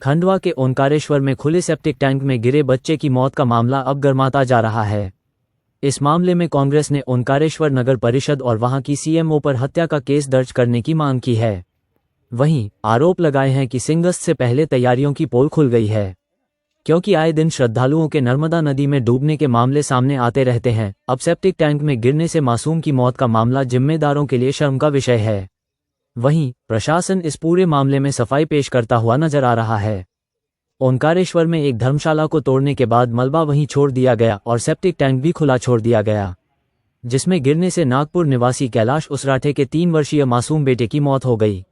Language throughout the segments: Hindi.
खंडवा के ओंकारेश्वर में खुले सेप्टिक टैंक में गिरे बच्चे की मौत का मामला अब गर्माता जा रहा है। इस मामले में कांग्रेस ने ओंकारेश्वर नगर परिषद और वहां की सीएमओ पर हत्या का केस दर्ज करने की मांग की है। वहीं आरोप लगाए हैं कि सिंगस्त से पहले तैयारियों की पोल खुल गई है, क्योंकि आए दिन श्रद्धालुओं के नर्मदा नदी में डूबने के मामले सामने आते रहते हैं। अब सेप्टिक टैंक में गिरने से मासूम की मौत का मामला जिम्मेदारों के लिए शर्म का विषय है। वहीं प्रशासन इस पूरे मामले में सफाई पेश करता हुआ नजर आ रहा है। ओंकारेश्वर में एक धर्मशाला को तोड़ने के बाद मलबा वहीं छोड़ दिया गया और सेप्टिक टैंक भी खुला छोड़ दिया गया, जिसमें गिरने से नागपुर निवासी कैलाश उसराठे के 3 वर्षीय मासूम बेटे की मौत हो गई।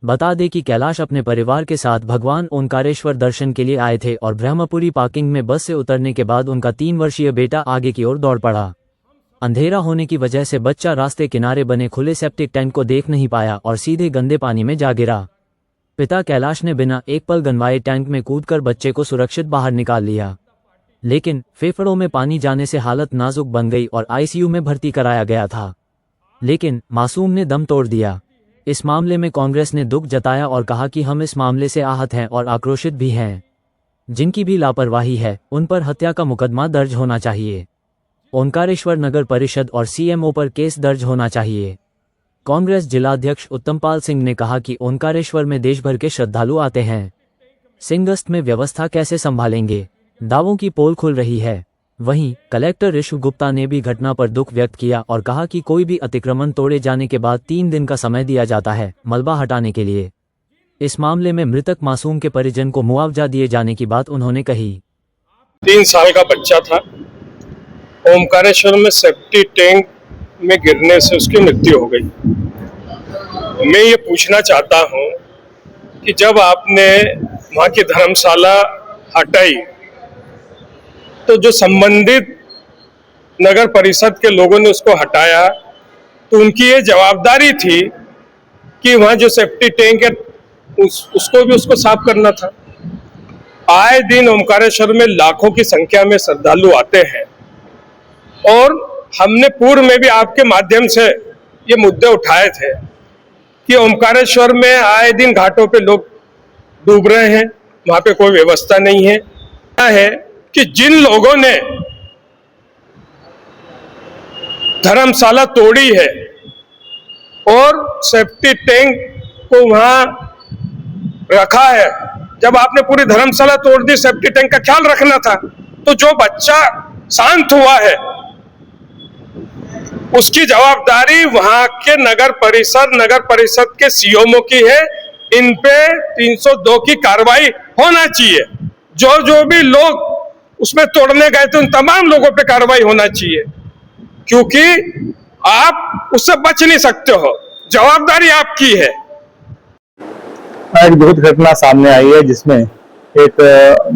बता दें कि कैलाश अपने परिवार के साथ भगवान ओंकारेश्वर दर्शन के लिए आए थे और ब्रह्मपुरी पार्किंग में बस से उतरने के बाद उनका 3 वर्षीय बेटा आगे की ओर दौड़ पड़ा। अंधेरा होने की वजह से बच्चा रास्ते किनारे बने खुले सेप्टिक टैंक को देख नहीं पाया और सीधे गंदे पानी में जा गिरा। पिता कैलाश ने बिना एक पल गंवाए टैंक में कूदकर बच्चे को सुरक्षित बाहर निकाल लिया, लेकिन फेफड़ों में पानी जाने से हालत नाजुक बन गई और आईसीयू में भर्ती कराया गया था, लेकिन मासूम ने दम तोड़ दिया। इस मामले में कांग्रेस ने दुख जताया और कहा कि हम इस मामले से आहत हैं और आक्रोशित भी हैं। जिनकी भी लापरवाही है उन पर हत्या का मुकदमा दर्ज होना चाहिए। ओंकारेश्वर नगर परिषद और सीएमओ पर केस दर्ज होना चाहिए। कांग्रेस जिलाध्यक्ष उत्तमपाल सिंह ने कहा कि ओंकारेश्वर में देश भर के श्रद्धालु आते हैं, सिंगस्त में व्यवस्था कैसे संभालेंगे? दावों की पोल खुल रही है। वहीं कलेक्टर ऋषभ गुप्ता ने भी घटना पर दुख व्यक्त किया और कहा कि कोई भी अतिक्रमण तोड़े जाने के बाद 3 दिन का समय दिया जाता है मलबा हटाने के लिए। इस मामले में मृतक मासूम के परिजन को मुआवजा दिए जाने की बात उन्होंने कही। 3 साल का बच्चा था, ओंकारेश्वर में सेप्टी टैंक में गिरने से उसकी मृत्यु हो गई। मैं ये पूछना चाहता हूँ कि जब आपने वहाँ की धर्मशाला हटाई तो जो संबंधित नगर परिषद के लोगों ने उसको हटाया, तो उनकी ये जवाबदारी थी कि वहाँ जो सेप्टी टैंक है उसको भी साफ करना था। आए दिन ओंकारेश्वर में लाखों की संख्या में श्रद्धालु आते हैं और हमने पूर्व में भी आपके माध्यम से ये मुद्दे उठाए थे कि ओंकारेश्वर में आए दिन घाटों पे लोग डूब रहे हैं, वहां पे कोई व्यवस्था नहीं है। क्या है कि जिन लोगों ने धर्मशाला तोड़ी है और सेफ्टी टैंक को वहां रखा है, जब आपने पूरी धर्मशाला तोड़ दी, सेफ्टी टैंक का ख्याल रखना था। तो जो बच्चा शांत हुआ है उसकी जवाबदारी वहां के नगर परिषद के सीएमओ की है। इन पे 302 की कार्रवाई होना चाहिए। जो भी लोग उसमें तोड़ने गए थे उन तमाम लोगों पे कार्रवाई होना चाहिए, क्योंकि आप उससे बच नहीं सकते हो, जवाबदारी आपकी है। एक दुखद घटना सामने आई है जिसमें एक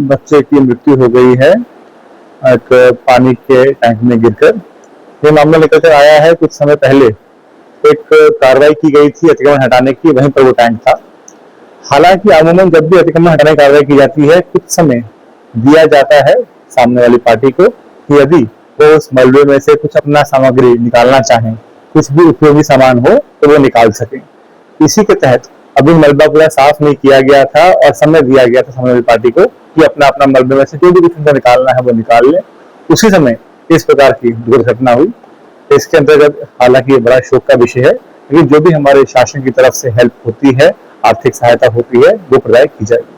बच्चे की मृत्यु हो गई है एक पानी के टैंक में गिरकर। ये मामला लेकर के आया है। कुछ समय पहले एक कार्रवाई की गई थी अतिक्रमण हटाने की, वहीं पर वो टैंक था। हालांकि अमूमन जब भी अतिक्रमण हटाने की कार्रवाई की जाती है, कुछ समय दिया जाता है सामने वाली पार्टी को कि यदि वो उस मलबे में से कुछ अपना सामग्री निकालना चाहें, कुछ भी उपयोगी सामान हो तो वो निकाल सकें। इसी के तहत अभी मलबा पूरा साफ नहीं किया गया था और समय दिया गया था सामने वाली पार्टी को कि अपना मलबे में से जो भी कुछ निकालना है वो निकाल ले। उसी समय इस प्रकार की दुर्घटना हुई। इसके अंतर्गत हालांकि ये बड़ा शोक का विषय है, लेकिन जो भी हमारे शासन की तरफ से हेल्प होती है, आर्थिक सहायता होती है, वो प्रदान की जाएगी।